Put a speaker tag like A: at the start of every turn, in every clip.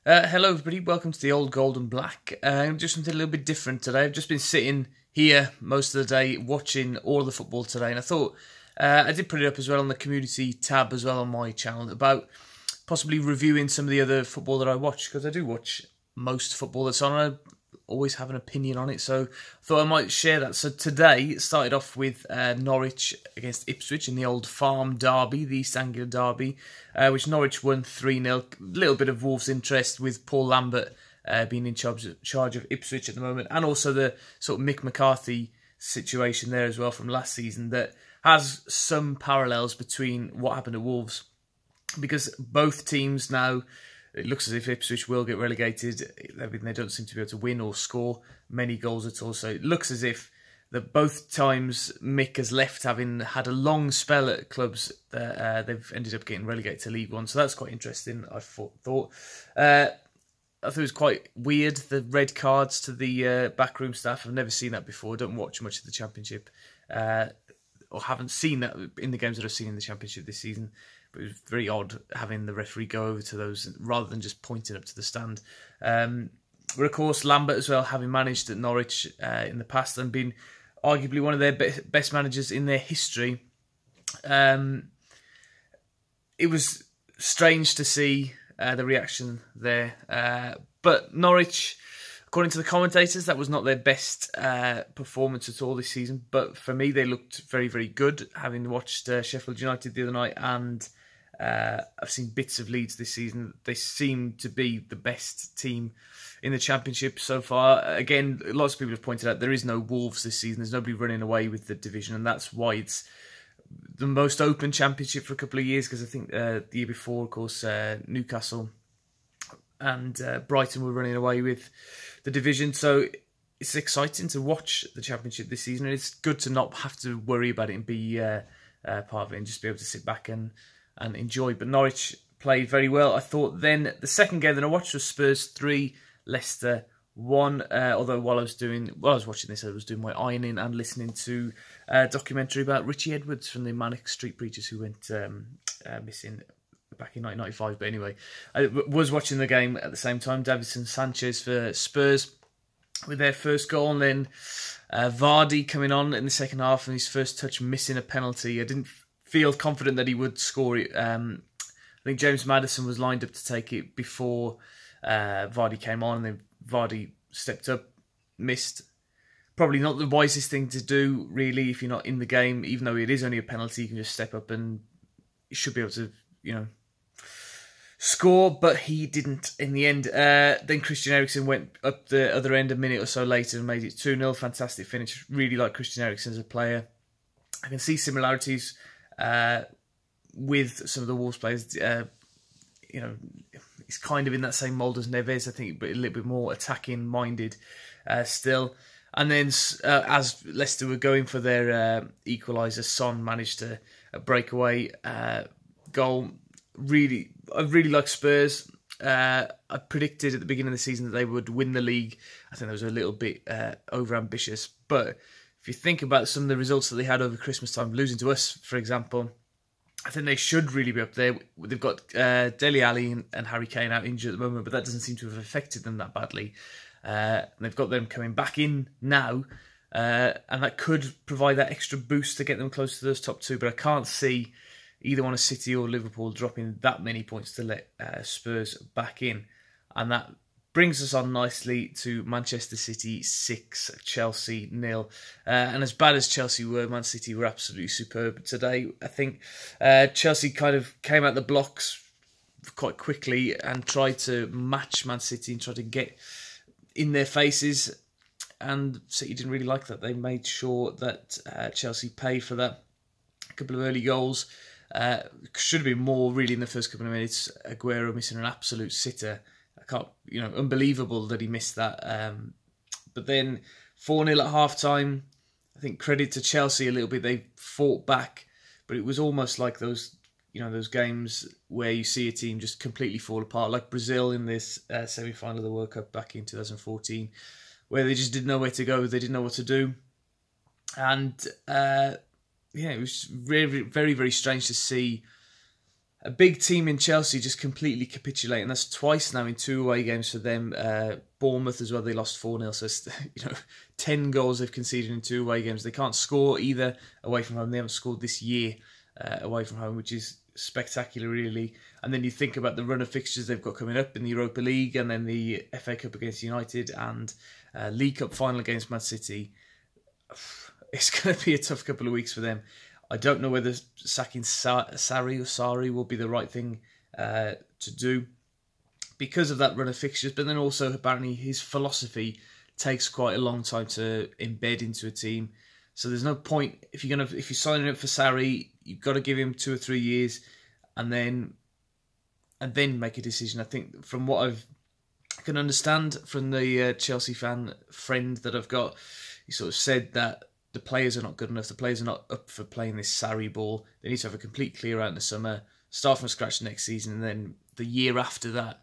A: Hello everybody, welcome to the Old Gold and Black. Just something a little bit different today. I've just been sitting here most of the day watching all of the football today, and I thought I did put it up as well on the community tab as well on my channel about possibly reviewing some of the other football that I watch, because I do watch most football that's on. I always have an opinion on it, so I thought I might share that. So today it started off with Norwich against Ipswich in the Old Farm Derby, the East Anglia Derby, which Norwich won 3-0. A little bit of Wolves' interest with Paul Lambert being in charge of Ipswich at the moment, and also the sort of Mick McCarthy situation there as well from last season that has some parallels between what happened at Wolves, because both teams now, it looks as if Ipswich will get relegated. They don't seem to be able to win or score many goals at all. So it looks as if that both times Mick has left, having had a long spell at clubs, that they've ended up getting relegated to League One. So that's quite interesting, I thought. I thought it was quite weird, the red cards to the backroom staff. I've never seen that before. I don't watch much of the Championship, or haven't seen that in the games that I've seen in the Championship this season. But it was very odd having the referee go over to those rather than just pointing up to the stand. But of course, Lambert as well, having managed at Norwich in the past and been arguably one of their best managers in their history. It was strange to see the reaction there. But Norwich, according to the commentators, that was not their best performance at all this season. But for me, they looked very, very good, having watched Sheffield United the other night, and I've seen bits of Leeds this season. They seem to be the best team in the Championship so far. Again, lots of people have pointed out there is no Wolves this season. There's nobody running away with the division, and that's why it's the most open Championship for a couple of years, because I think the year before, of course, Newcastle and Brighton were running away with the division. So it's exciting to watch the Championship this season, and it's good to not have to worry about it and be part of it and just be able to sit back and enjoy. But Norwich played very well, I thought. Then the second game that I watched was Spurs 3, Leicester 1. Although while I was watching this, I was doing my ironing and listening to a documentary about Richie Edwards from the Manic Street Preachers, who went missing back in 1995. But anyway, I was watching the game at the same time. Davinson Sanchez for Spurs with their first goal, and then Vardy coming on in the second half and his first touch missing a penalty. I didn't feel confident that he would score it. I think James Maddison was lined up to take it before Vardy came on, and then Vardy stepped up, missed. Probably not the wisest thing to do, really, if you're not in the game. Even though it is only a penalty, you can just step up and you should be able to, score. But he didn't in the end. Then Christian Eriksen went up the other end a minute or so later and made it 2-0. Fantastic finish. Really like Christian Eriksen as a player. I can see similarities with some of the Wolves players. He's kind of in that same mould as Neves, I think, but a little bit more attacking minded still. And then as Leicester were going for their equaliser, Son managed a breakaway goal. I really like Spurs. I predicted at the beginning of the season that they would win the league. I think that was a little bit over-ambitious. But if you think about some of the results that they had over Christmas time, losing to us, for example, I think they should really be up there. They've got Dele Alli and Harry Kane out injured at the moment, but that doesn't seem to have affected them that badly. They've got them coming back in now, and that could provide that extra boost to get them close to those top two. But I can't see either one of City or Liverpool dropping that many points to let Spurs back in. And that brings us on nicely to Manchester City 6, Chelsea 0. And as bad as Chelsea were, Man City were absolutely superb today. I think Chelsea kind of came out the blocks quite quickly and tried to match Man City and tried to get in their faces. And City didn't really like that. They made sure that Chelsea paid for that. A couple of early goals. Should have been more really in the first couple of minutes. Aguero missing an absolute sitter. Unbelievable that he missed that. But then 4-0 at half-time. I think credit to Chelsea a little bit. They fought back, but it was almost like those games where you see a team just completely fall apart, like Brazil in this semi-final of the World Cup back in 2014, where they just didn't know where to go. They didn't know what to do. And it was very, very, very strange to see a big team in Chelsea just completely capitulating. That's twice now in 2 away games for them. Bournemouth as well, they lost 4-0. So it's, 10 goals they've conceded in 2 away games. They can't score either away from home. They haven't scored this year away from home, which is spectacular, really. And then you think about the run of fixtures they've got coming up in the Europa League, and then the FA Cup against United, and League Cup final against Man City. It's going to be a tough couple of weeks for them. I don't know whether sacking SARRI will be the right thing to do because of that run of fixtures, but then also apparently his philosophy takes quite a long time to embed into a team. So there's no point if you're signing up for SARRI, you've got to give him 2 or 3 years, and then make a decision. I think from what I can understand from the Chelsea fan friend that I've got, he sort of said that the players are not good enough. The players are not up for playing this SARRI ball. They need to have a complete clear out in the summer, start from scratch next season, and then the year after that.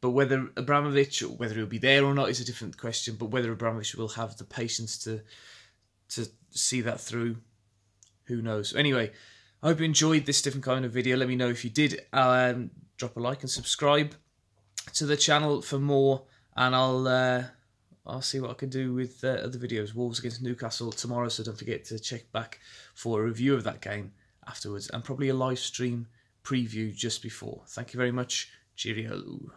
A: But whether Abramovich, or whether he'll be there or not, is a different question. But whether Abramovich will have the patience to see that through, who knows? Anyway, I hope you enjoyed this different kind of video. Let me know if you did. Drop a like and subscribe to the channel for more, and I'll see what I can do with other videos. Wolves against Newcastle tomorrow, so don't forget to check back for a review of that game afterwards, and probably a live stream preview just before. Thank you very much. Cheerio.